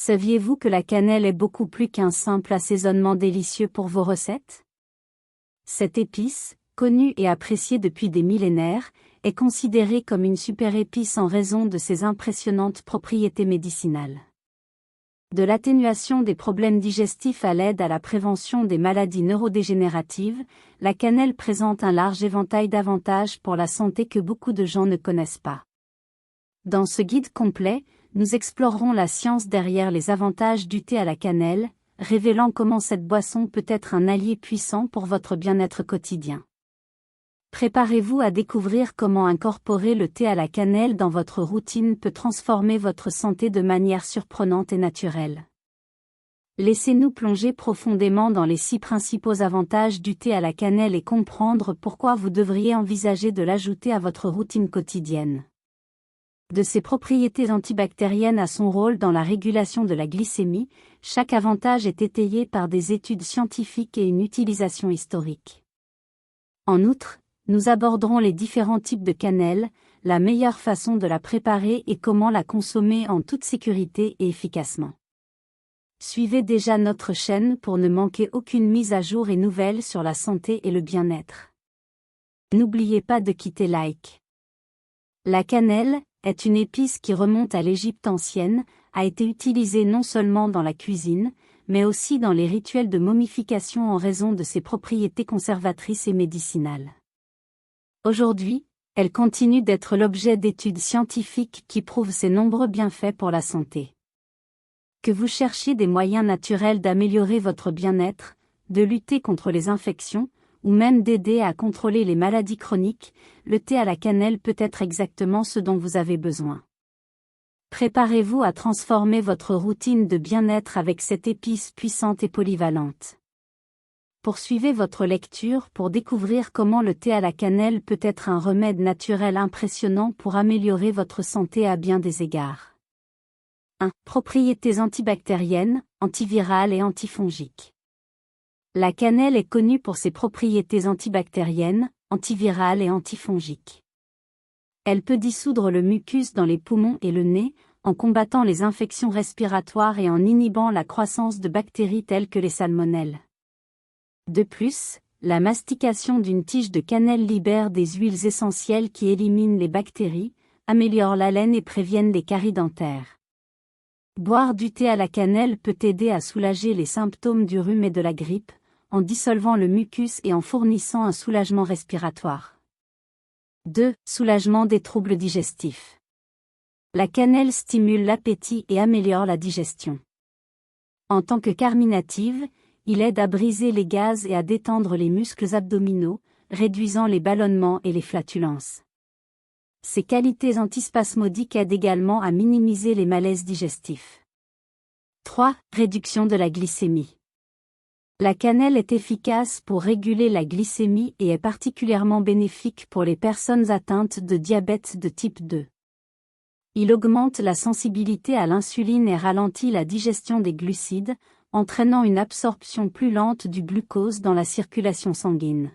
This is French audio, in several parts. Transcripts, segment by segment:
Saviez-vous que la cannelle est beaucoup plus qu'un simple assaisonnement délicieux pour vos recettes? Cette épice, connue et appréciée depuis des millénaires, est considérée comme une super épice en raison de ses impressionnantes propriétés médicinales. De l'atténuation des problèmes digestifs à l'aide à la prévention des maladies neurodégénératives, la cannelle présente un large éventail d'avantages pour la santé que beaucoup de gens ne connaissent pas. Dans ce guide complet, nous explorerons la science derrière les avantages du thé à la cannelle, révélant comment cette boisson peut être un allié puissant pour votre bien-être quotidien. Préparez-vous à découvrir comment incorporer le thé à la cannelle dans votre routine peut transformer votre santé de manière surprenante et naturelle. Laissez-nous plonger profondément dans les 6 principaux avantages du thé à la cannelle et comprendre pourquoi vous devriez envisager de l'ajouter à votre routine quotidienne. De ses propriétés antibactériennes à son rôle dans la régulation de la glycémie, chaque avantage est étayé par des études scientifiques et une utilisation historique. En outre, nous aborderons les différents types de cannelle, la meilleure façon de la préparer et comment la consommer en toute sécurité et efficacement. Suivez déjà notre chaîne pour ne manquer aucune mise à jour et nouvelle sur la santé et le bien-être. N'oubliez pas de quitter like. La cannelle est une épice qui remonte à l'Égypte ancienne, a été utilisée non seulement dans la cuisine, mais aussi dans les rituels de momification en raison de ses propriétés conservatrices et médicinales. Aujourd'hui, elle continue d'être l'objet d'études scientifiques qui prouvent ses nombreux bienfaits pour la santé. Que vous cherchiez des moyens naturels d'améliorer votre bien-être, de lutter contre les infections, ou même d'aider à contrôler les maladies chroniques, le thé à la cannelle peut être exactement ce dont vous avez besoin. Préparez-vous à transformer votre routine de bien-être avec cette épice puissante et polyvalente. Poursuivez votre lecture pour découvrir comment le thé à la cannelle peut être un remède naturel impressionnant pour améliorer votre santé à bien des égards. 1. Propriétés antibactériennes, antivirales et antifongiques. La cannelle est connue pour ses propriétés antibactériennes, antivirales et antifongiques. Elle peut dissoudre le mucus dans les poumons et le nez, en combattant les infections respiratoires et en inhibant la croissance de bactéries telles que les salmonelles. De plus, la mastication d'une tige de cannelle libère des huiles essentielles qui éliminent les bactéries, améliorent l'haleine et préviennent les caries dentaires. Boire du thé à la cannelle peut aider à soulager les symptômes du rhume et de la grippe, en dissolvant le mucus et en fournissant un soulagement respiratoire. 2. Soulagement des troubles digestifs. La cannelle stimule l'appétit et améliore la digestion. En tant que carminative, il aide à briser les gaz et à détendre les muscles abdominaux, réduisant les ballonnements et les flatulences. Ses qualités antispasmodiques aident également à minimiser les malaises digestifs. 3. Réduction de la glycémie. La cannelle est efficace pour réguler la glycémie et est particulièrement bénéfique pour les personnes atteintes de diabète de type 2. Il augmente la sensibilité à l'insuline et ralentit la digestion des glucides, entraînant une absorption plus lente du glucose dans la circulation sanguine.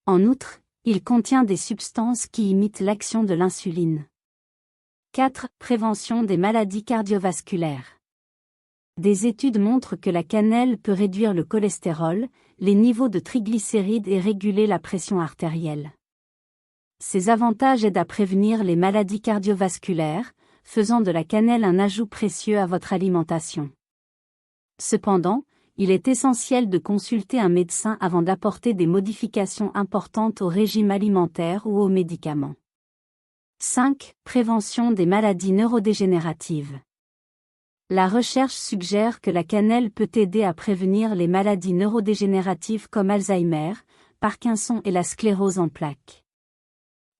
En outre, il contient des substances qui imitent l'action de l'insuline. 4. Prévention des maladies cardiovasculaires. Des études montrent que la cannelle peut réduire le cholestérol, les niveaux de triglycérides et réguler la pression artérielle. Ces avantages aident à prévenir les maladies cardiovasculaires, faisant de la cannelle un ajout précieux à votre alimentation. Cependant, il est essentiel de consulter un médecin avant d'apporter des modifications importantes au régime alimentaire ou aux médicaments. 5. Prévention des maladies neurodégénératives. La recherche suggère que la cannelle peut aider à prévenir les maladies neurodégénératives comme Alzheimer, Parkinson et la sclérose en plaques.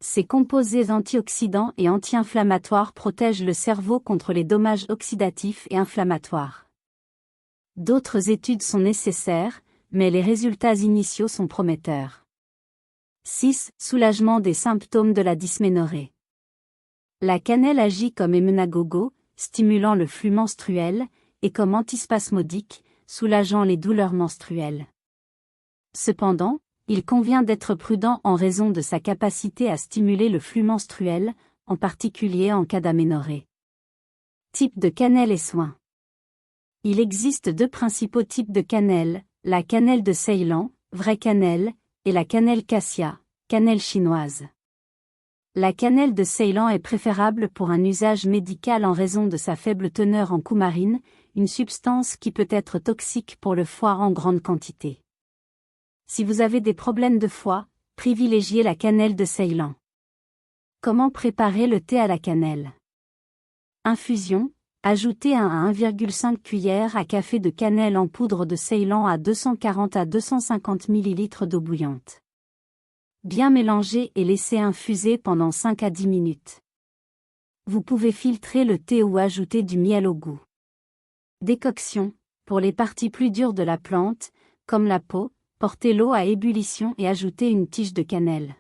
Ses composés antioxydants et anti-inflammatoires protègent le cerveau contre les dommages oxydatifs et inflammatoires. D'autres études sont nécessaires, mais les résultats initiaux sont prometteurs. 6. Soulagement des symptômes de la dysménorrhée. La cannelle agit comme emmenagogo, stimulant le flux menstruel, et comme antispasmodique, soulageant les douleurs menstruelles. Cependant, il convient d'être prudent en raison de sa capacité à stimuler le flux menstruel, en particulier en cas d'aménorrhée. Type de cannelle et soins. Il existe deux principaux types de cannelle, la cannelle de Ceylan, vraie cannelle, et la cannelle cassia, cannelle chinoise. La cannelle de Ceylan est préférable pour un usage médical en raison de sa faible teneur en coumarine, une substance qui peut être toxique pour le foie en grande quantité. Si vous avez des problèmes de foie, privilégiez la cannelle de Ceylan. Comment préparer le thé à la cannelle? Infusion. Ajoutez 1 à 1,5 cuillère à café de cannelle en poudre de Ceylan à 240 à 250 ml d'eau bouillante. Bien mélanger et laisser infuser pendant 5 à 10 minutes. Vous pouvez filtrer le thé ou ajouter du miel au goût. Décoction. Pour les parties plus dures de la plante, comme la peau, portez l'eau à ébullition et ajoutez une tige de cannelle.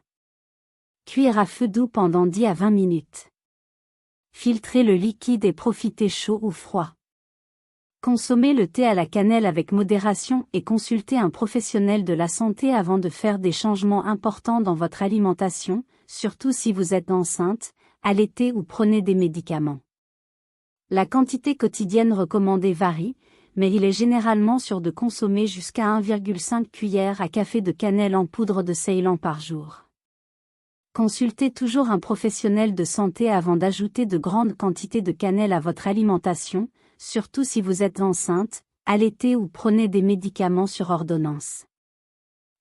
Cuire à feu doux pendant 10 à 20 minutes. Filtrez le liquide et profitez chaud ou froid. Consommez le thé à la cannelle avec modération et consultez un professionnel de la santé avant de faire des changements importants dans votre alimentation, surtout si vous êtes enceinte, allaitez ou prenez des médicaments. La quantité quotidienne recommandée varie, mais il est généralement sûr de consommer jusqu'à 1,5 cuillère à café de cannelle en poudre de Ceylan par jour. Consultez toujours un professionnel de santé avant d'ajouter de grandes quantités de cannelle à votre alimentation, surtout si vous êtes enceinte, allaitez ou prenez des médicaments sur ordonnance.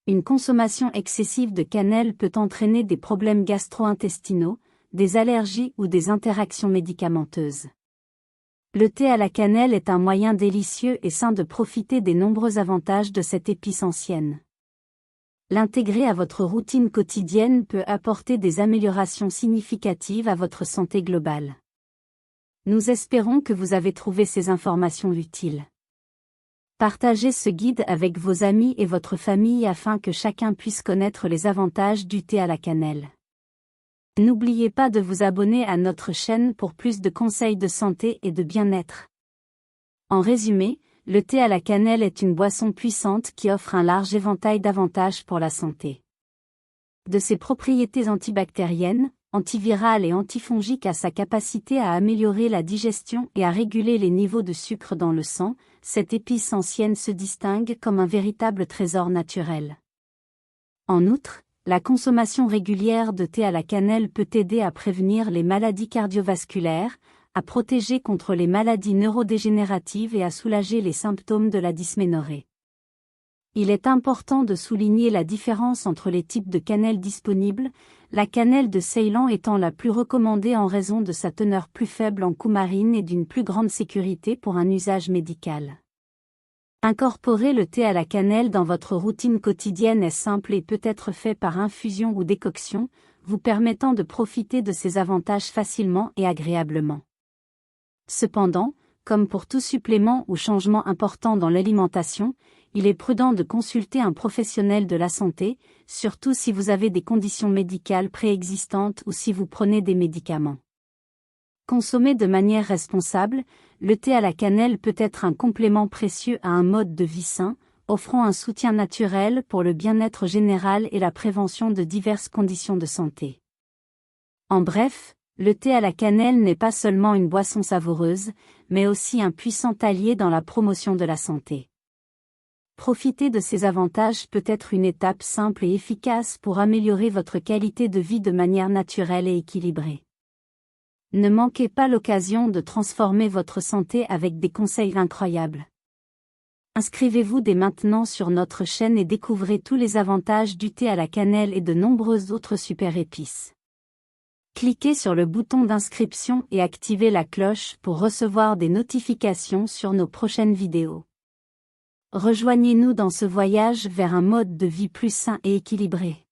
Une consommation excessive de cannelle peut entraîner des problèmes gastro-intestinaux, des allergies ou des interactions médicamenteuses. Le thé à la cannelle est un moyen délicieux et sain de profiter des nombreux avantages de cette épice ancienne. L'intégrer à votre routine quotidienne peut apporter des améliorations significatives à votre santé globale. Nous espérons que vous avez trouvé ces informations utiles. Partagez ce guide avec vos amis et votre famille afin que chacun puisse connaître les avantages du thé à la cannelle. N'oubliez pas de vous abonner à notre chaîne pour plus de conseils de santé et de bien-être. En résumé, le thé à la cannelle est une boisson puissante qui offre un large éventail d'avantages pour la santé. De ses propriétés antibactériennes, antivirales et antifongiques à sa capacité à améliorer la digestion et à réguler les niveaux de sucre dans le sang, cette épice ancienne se distingue comme un véritable trésor naturel. En outre, la consommation régulière de thé à la cannelle peut aider à prévenir les maladies cardiovasculaires, à protéger contre les maladies neurodégénératives et à soulager les symptômes de la dysménorrhée. Il est important de souligner la différence entre les types de cannelle disponibles, la cannelle de Ceylan étant la plus recommandée en raison de sa teneur plus faible en coumarine et d'une plus grande sécurité pour un usage médical. Incorporer le thé à la cannelle dans votre routine quotidienne est simple et peut être fait par infusion ou décoction, vous permettant de profiter de ses avantages facilement et agréablement. Cependant, comme pour tout supplément ou changement important dans l'alimentation, il est prudent de consulter un professionnel de la santé, surtout si vous avez des conditions médicales préexistantes ou si vous prenez des médicaments. Consommé de manière responsable, le thé à la cannelle peut être un complément précieux à un mode de vie sain, offrant un soutien naturel pour le bien-être général et la prévention de diverses conditions de santé. En bref, le thé à la cannelle n'est pas seulement une boisson savoureuse, mais aussi un puissant allié dans la promotion de la santé. Profiter de ces avantages peut être une étape simple et efficace pour améliorer votre qualité de vie de manière naturelle et équilibrée. Ne manquez pas l'occasion de transformer votre santé avec des conseils incroyables. Inscrivez-vous dès maintenant sur notre chaîne et découvrez tous les avantages du thé à la cannelle et de nombreuses autres super épices. Cliquez sur le bouton d'inscription et activez la cloche pour recevoir des notifications sur nos prochaines vidéos. Rejoignez-nous dans ce voyage vers un mode de vie plus sain et équilibré.